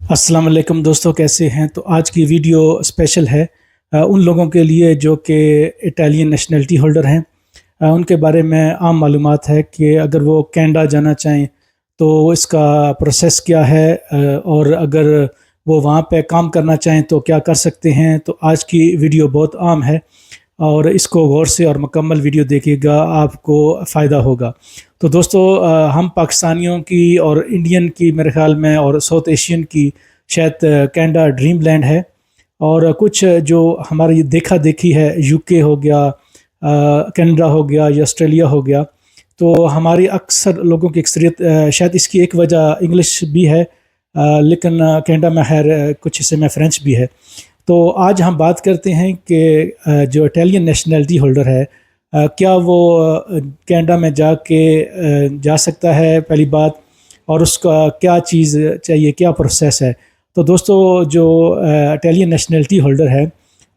अस्सलाम वालेकुम दोस्तों, कैसे हैं। तो आज की वीडियो स्पेशल है उन लोगों के लिए जो कि इटालियन नेशनलिटी होल्डर हैं। उनके बारे में आम मालूमात है कि अगर वो कनाडा जाना चाहें तो इसका प्रोसेस क्या है, और अगर वो वहाँ पे काम करना चाहें तो क्या कर सकते हैं। तो आज की वीडियो बहुत आम है और इसको गौर से और मुकम्मल वीडियो देखिएगा, आपको फ़ायदा होगा। तो दोस्तों, हम पाकिस्तानियों की और इंडियन की मेरे ख्याल में और साउथ एशियन की शायद कनाडा ड्रीम लैंड है। और कुछ जो हमारी देखा देखी है, यूके हो गया, कनाडा हो गया या ऑस्ट्रेलिया हो गया, तो हमारी अक्सर लोगों की अक्सरियत, शायद इसकी एक वजह इंग्लिश भी है, लेकिन कनाडा में खैर कुछ हिस्से में फ़्रेंच भी है। तो आज हम बात करते हैं कि जो इटालियन नेशनलिटी होल्डर है, क्या वो कनाडा में जा सकता है, पहली बात, और उसका क्या चीज़ चाहिए, क्या प्रोसेस है। तो दोस्तों, जो इटालियन नेशनलिटी होल्डर है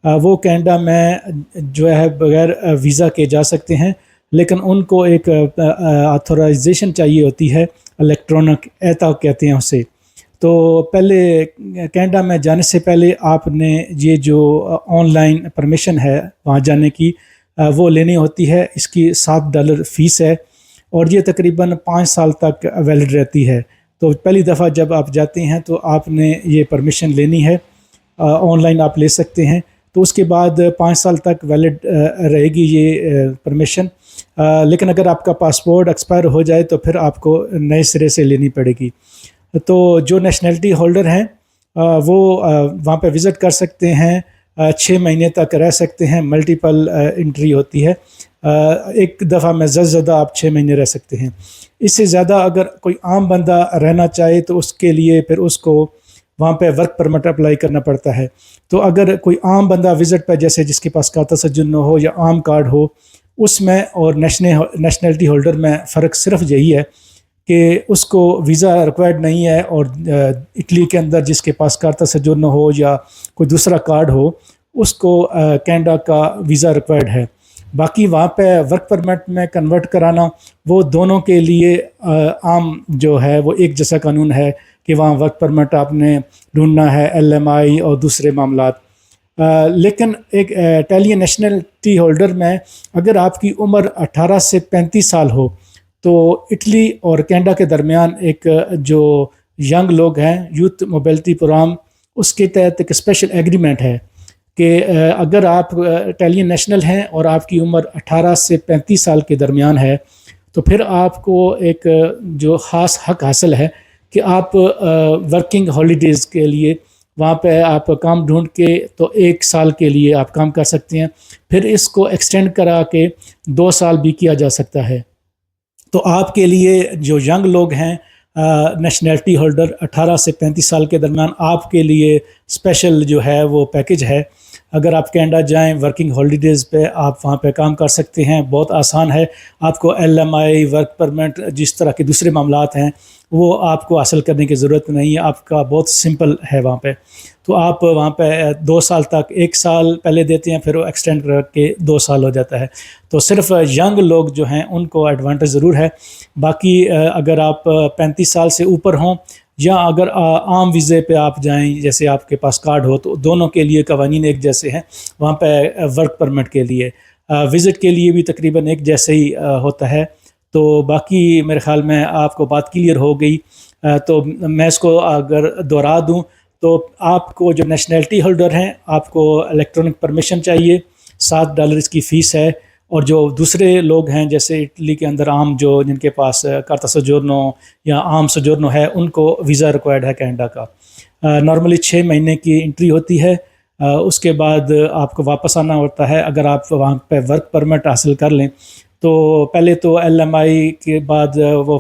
वो कनाडा में जो है बग़ैर वीज़ा के जा सकते हैं, लेकिन उनको एक ऑथराइजेशन चाहिए होती है, इलेक्ट्रॉनिक एता कहते हैं उसे। तो पहले कनाडा में जाने से पहले आपने ये जो ऑनलाइन परमिशन है वहाँ जाने की, वो लेनी होती है। इसकी $7 फ़ीस है और ये तकरीबन 5 साल तक वैलिड रहती है। तो पहली दफ़ा जब आप जाते हैं तो आपने ये परमिशन लेनी है, ऑनलाइन आप ले सकते हैं। तो उसके बाद 5 साल तक वैलिड रहेगी ये परमिशन, लेकिन अगर आपका पासपोर्ट एक्सपायर हो जाए तो फिर आपको नए सिरे से लेनी पड़ेगी। तो जो नेशनलिटी होल्डर हैं वो वहाँ पे विज़िट कर सकते हैं, 6 महीने तक रह सकते हैं। मल्टीपल एंट्री होती है, एक दफ़ा में ज़्यादा आप 6 महीने रह सकते हैं। इससे ज़्यादा अगर कोई आम बंदा रहना चाहे तो उसके लिए फिर उसको वहाँ पे वर्क परमिट अप्लाई करना पड़ता है। तो अगर कोई आम बंदा विज़िट पे, जैसे जिसके पास खाता सज्जन हो या आम कार्ड हो, उसमें और नेशनलिटी होल्डर में फ़र्क सिर्फ यही है कि उसको वीज़ा रिक्वायर्ड नहीं है, और इटली के अंदर जिसके पास कार्ता सज्जन हो या कोई दूसरा कार्ड हो, उसको कनाडा का वीज़ा रिक्वायर्ड है। बाकी वहाँ पे वर्क परमिट में कन्वर्ट कराना, वो दोनों के लिए आम जो है वो एक जैसा कानून है कि वहाँ वर्क परमिट आपने ढूंढना है, LMI और दूसरे मामलात। लेकिन एक इटालियन नेशनलिटी होल्डर में अगर आपकी उम्र 18 से 35 साल हो तो इटली और कनाडा के दरमियान एक जो यंग लोग हैं, यूथ मोबिलिटी प्रोग्राम, उसके तहत एक स्पेशल एग्रीमेंट है कि अगर आप इटालियन नेशनल हैं और आपकी उम्र 18 से 35 साल के दरमियान है तो फिर आपको एक जो ख़ास हक हासिल है कि आप वर्किंग हॉलीडेज़ के लिए वहाँ पे आप काम ढूंढ के तो 1 साल के लिए आप काम कर सकते हैं, फिर इसको एक्सटेंड करा के 2 साल भी किया जा सकता है। तो आपके लिए जो यंग लोग हैं, नेशनलिटी होल्डर 18 से 35 साल के दरमियान, आपके लिए स्पेशल जो है वो पैकेज है। अगर आप कनाडा जाएं वर्किंग हॉलीडेज़ पे, आप वहाँ पे काम कर सकते हैं, बहुत आसान है। आपको LMI, वर्क परमिट, जिस तरह के दूसरे मामलात हैं वो आपको हासिल करने की ज़रूरत नहीं है, आपका बहुत सिंपल है वहाँ पे। तो आप वहाँ पे 2 साल तक, 1 साल पहले देते हैं, फिर वो एक्सटेंड करके 2 साल हो जाता है। तो सिर्फ यंग लोग जो हैं उनको एडवांटेज ज़रूर है। बाकी अगर आप 35 साल से ऊपर हों या अगर आम वीज़े पे आप जाएं, जैसे आपके पास कार्ड हो, तो दोनों के लिए कवानीन एक जैसे हैं। वहाँ पे वर्क परमिट के लिए, विज़िट के लिए भी तकरीबन एक जैसे ही होता है। तो बाकी मेरे ख़्याल में आपको बात क्लियर हो गई। तो मैं इसको अगर दोहरा दूँ तो आपको जो नेशनलिटी होल्डर हैं, आपको इलेक्ट्रॉनिक परमिशन चाहिए, $7 इसकी फ़ीस है। और जो दूसरे लोग हैं, जैसे इटली के अंदर आम जो जिनके पास कार्ता सोजोर्नो या आम सोजोर्नो है, उनको वीज़ा रिक्वायर्ड है कनाडा का। नॉर्मली 6 महीने की एंट्री होती है, उसके बाद आपको वापस आना होता है। अगर आप वहाँ पे वर्क परमिट हासिल कर लें तो पहले तो LMI के बाद वो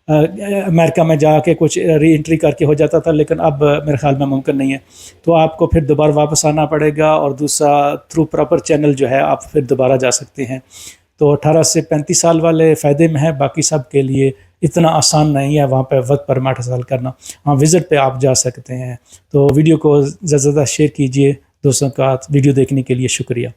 अमेरिका में जाके कुछ री एंट्री करके हो जाता था, लेकिन अब मेरे ख्याल में मुमकिन नहीं है। तो आपको फिर दोबारा वापस आना पड़ेगा और दूसरा थ्रू प्रॉपर चैनल जो है आप फिर दोबारा जा सकते हैं। तो 18 से 35 साल वाले फ़ायदे में है, बाकी सब के लिए इतना आसान नहीं है वहाँ पे वर्क परमिट हासिल करना। हाँ, विज़िट पे आप जा सकते हैं। तो वीडियो को ज़्यादा शेयर कीजिए दोस्तों का। वीडियो देखने के लिए शुक्रिया।